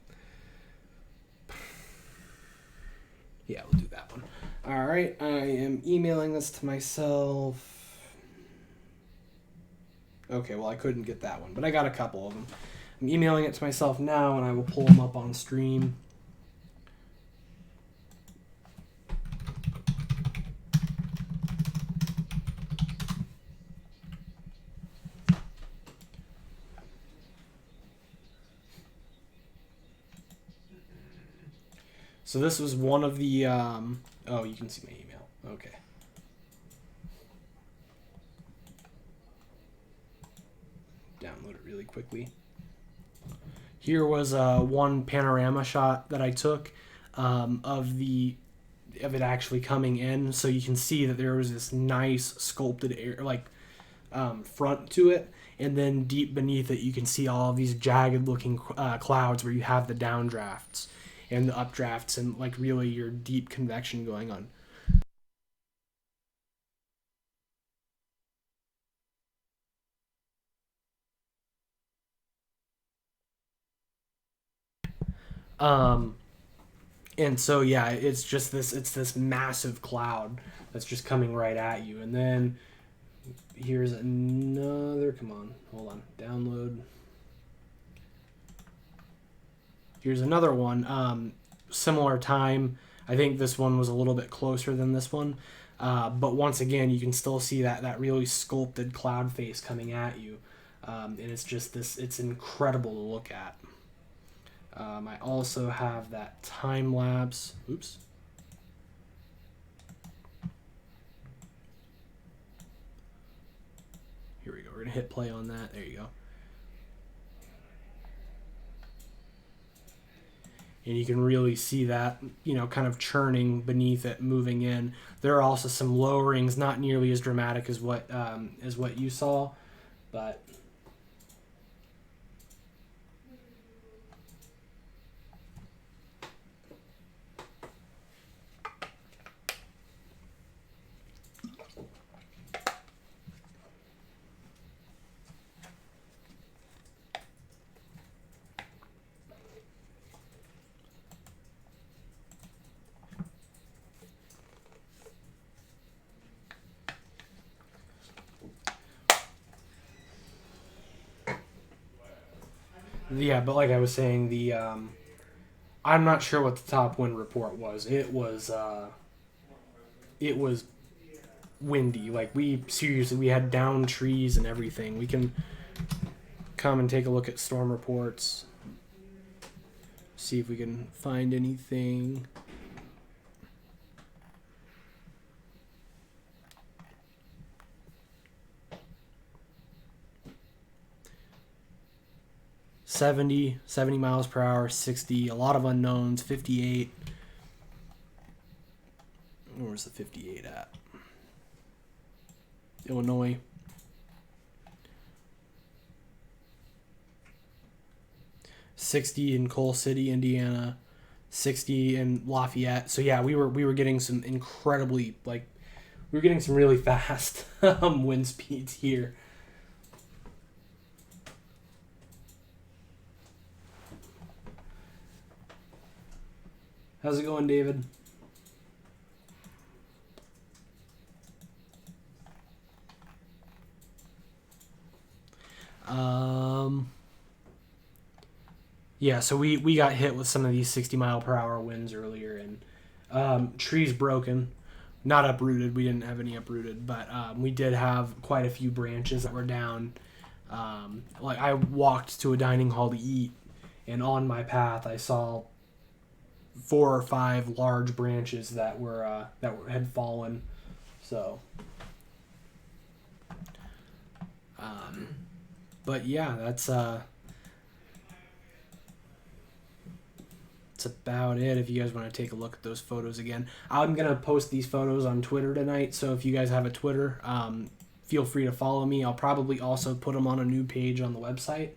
Yeah, we'll do that one. All right, I am emailing this to myself. Okay, well, I couldn't get that one, but I got a couple of them. I'm emailing it to myself now, and I will pull them up on stream. So this was one of the... oh, you can see my email. Okay. Download it really quickly. Here was one panorama shot that I took of it actually coming in, so you can see that there was this nice sculpted air front to it, and then deep beneath it you can see all of these jagged looking clouds where you have the downdrafts and the updrafts and like really your deep convection going on. Um, and so yeah, it's this massive cloud that's just coming right at you, and then here's another. Come on, hold on, download. Here's another one. Similar time. I think this one was a little bit closer than this one, but once again, you can still see that really sculpted cloud face coming at you, and it's just this. It's incredible to look at. I also have that time lapse. Oops. Here we go. We're gonna hit play on that. There you go. And you can really see that, kind of churning beneath it, moving in. There are also some lowerings, not nearly as dramatic as what you saw, but 'Cause but like I was saying, I'm not sure what the top wind report was. It was windy. Like we had down trees and everything. We can come and take a look at storm reports. See if we can find anything. Seventy miles per hour, 60, a lot of unknowns, 58. Where's the 58 at? Illinois. $60 in Coal City, Indiana. $60 in Lafayette. So yeah, we were getting some incredibly we were getting some really fast wind speeds here. How's it going, David? Yeah, so we got hit with some of these 60-mile-per-hour winds earlier, and trees broken, not uprooted. We didn't have any uprooted, but we did have quite a few branches that were down. Like I walked to a dining hall to eat, and on my path I saw 4 or 5 large branches had fallen. So, but yeah, that's about it. If you guys want to take a look at those photos again, I'm gonna post these photos on Twitter tonight. So if you guys have a Twitter, feel free to follow me. I'll probably also put them on a new page on the website.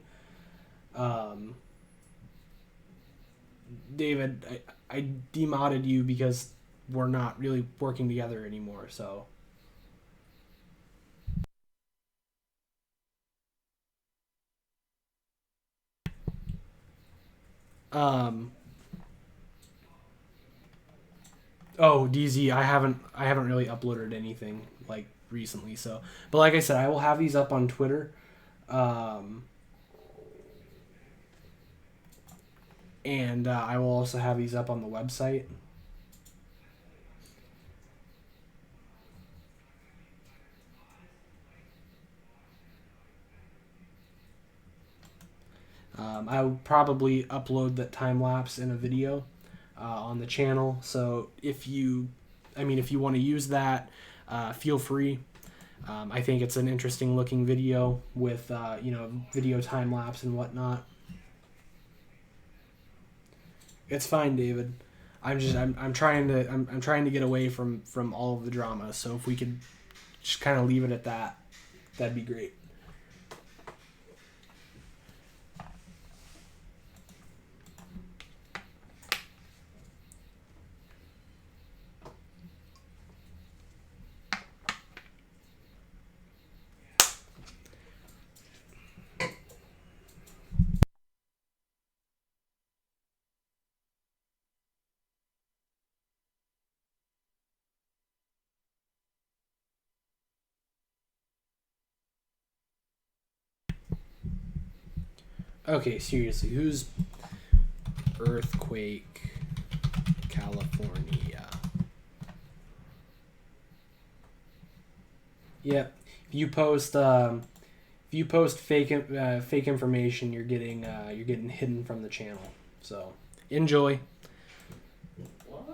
David, I demodded you because we're not really working together anymore. So. Um, Oh, DZ, I haven't really uploaded anything like recently, so but like I said, I will have these up on Twitter. Um and I will also have these up on the website. I will probably upload that time lapse in a video on the channel. So if you want to use that, feel free. I think it's an interesting looking video with video time lapse and whatnot. It's fine, David. I'm trying to get away from all of the drama. So if we could just kind of leave it at that, that'd be great. Okay, seriously, who's earthquake California? Yep. If you post fake information, you're getting hidden from the channel. So enjoy. What?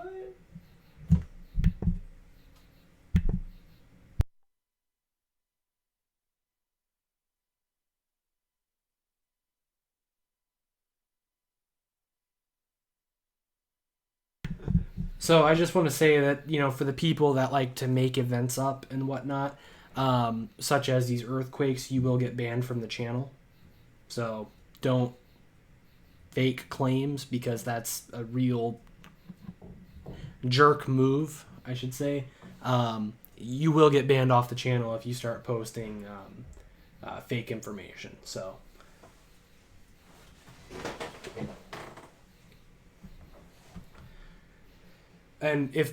So I just want to say that for the people that like to make events up and whatnot, such as these earthquakes, you will get banned from the channel. So don't fake claims because that's a real jerk move, I should say. You will get banned off the channel if you start posting fake information. So. And if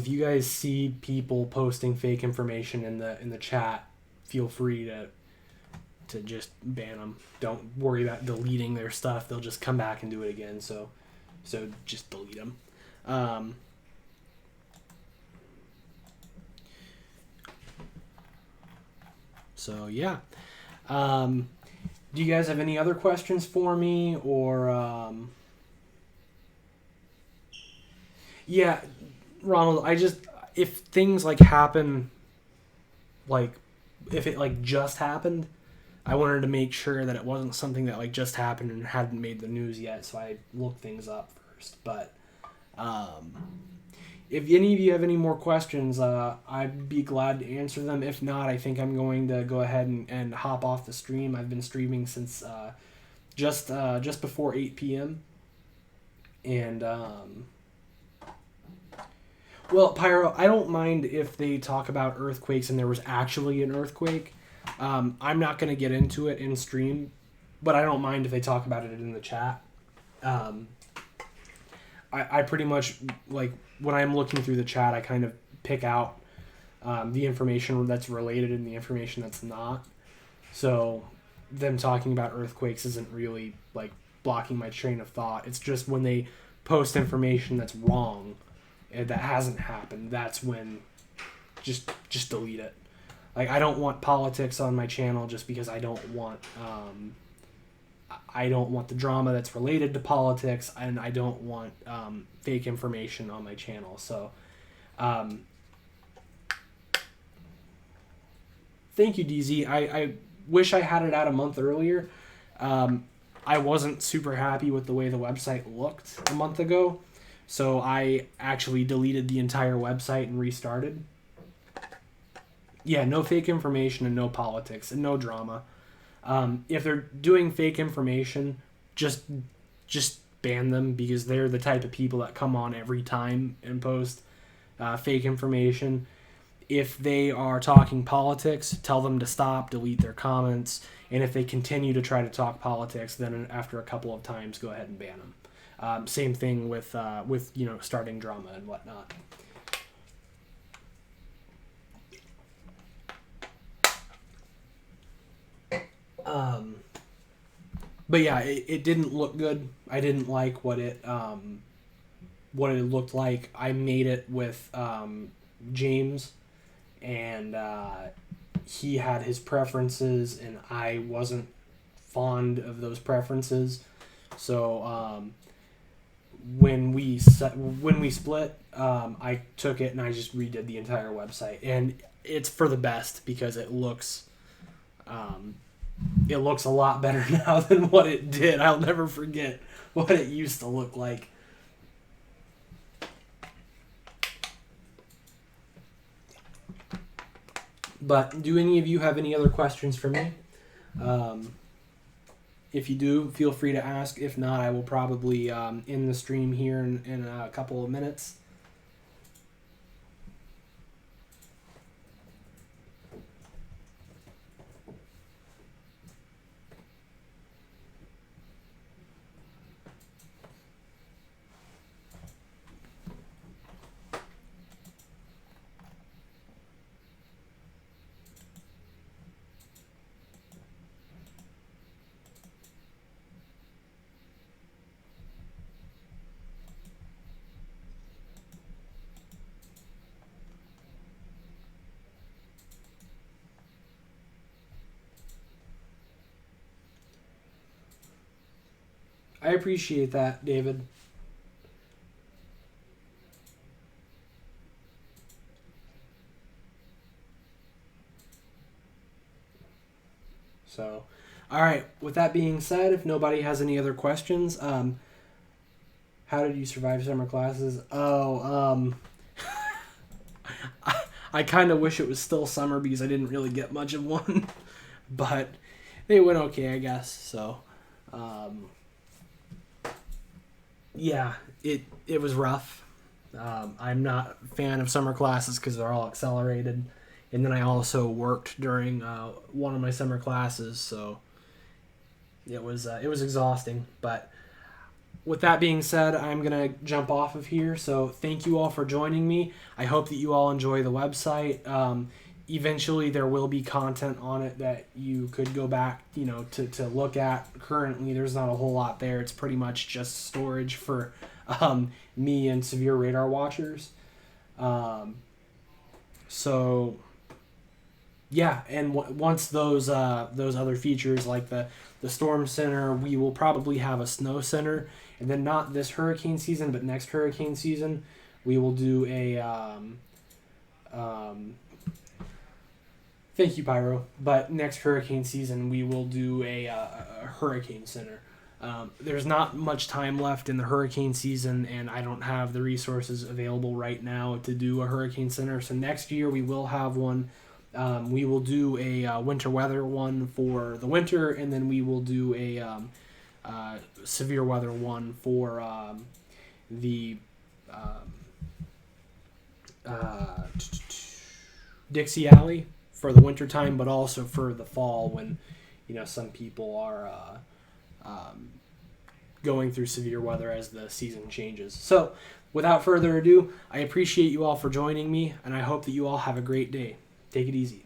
you guys see people posting fake information in the chat, feel free to just ban them. Don't worry about deleting their stuff; they'll just come back and do it again. So just delete them. So yeah. Do you guys have any other questions for me, or? Yeah, Ronald, if things like happen, like if it like just happened, I wanted to make sure that it wasn't something that like just happened and hadn't made the news yet, so I looked things up first. But if any of you have any more questions, I'd be glad to answer them. If not, I think I'm going to go ahead and hop off the stream. I've been streaming since just before 8 p.m. And well, Pyro, I don't mind if they talk about earthquakes and there was actually an earthquake. I'm not going to get into it in stream, but I don't mind if they talk about it in the chat. I pretty much, like, when I'm looking through the chat, I kind of pick out the information that's related and the information that's not. So them talking about earthquakes isn't really, like, blocking my train of thought. It's just when they post information that's wrong and that hasn't happened, that's when just delete it. Like, I don't want politics on my channel just because I don't want the drama that's related to politics, and I don't want fake information on my channel. So thank you, DZ. I wish I had it out a month earlier. I wasn't super happy with the way the website looked a month ago, so I actually deleted the entire website and restarted. Yeah, no fake information and no politics and no drama. If they're doing fake information, just ban them, because they're the type of people that come on every time and post fake information. If they are talking politics, tell them to stop, delete their comments, and if they continue to try to talk politics, then after a couple of times, go ahead and ban them. Same thing with starting drama and whatnot. But yeah, it didn't look good. I didn't like what it looked like. I made it with James, and he had his preferences, and I wasn't fond of those preferences. So when we split, I took it and I just redid the entire website, and it's for the best because it looks a lot better now than what it did. I'll never forget what it used to look like. But do any of you have any other questions for me? If you do, feel free to ask. If not, I will probably end the stream here in a couple of minutes. I appreciate that, David. So, all right. With that being said, if nobody has any other questions, how did you survive summer classes? I kind of wish it was still summer because I didn't really get much of one, but they went okay, I guess. So, yeah, it was rough. I'm not a fan of summer classes because they're all accelerated. And then I also worked during one of my summer classes, so it was exhausting. But with that being said, I'm going to jump off of here. So thank you all for joining me. I hope that you all enjoy the website. Eventually there will be content on it that you could go back, to look at. Currently there's not a whole lot there. It's pretty much just storage for me and severe radar watchers. So yeah, and once those other features like the storm center, we will probably have a snow center, and then not this hurricane season, but next hurricane season, we will do a thank you, Pyro. But next hurricane season, we will do a hurricane center. There's not much time left in the hurricane season, and I don't have the resources available right now to do a hurricane center. So next year we will have one. We will do a winter weather one for the winter, and then we will do a severe weather one for the Dixie Alley for the winter time, but also for the fall when some people are going through severe weather as the season changes. So without further ado, I appreciate you all for joining me, and I hope that you all have a great day. Take it easy.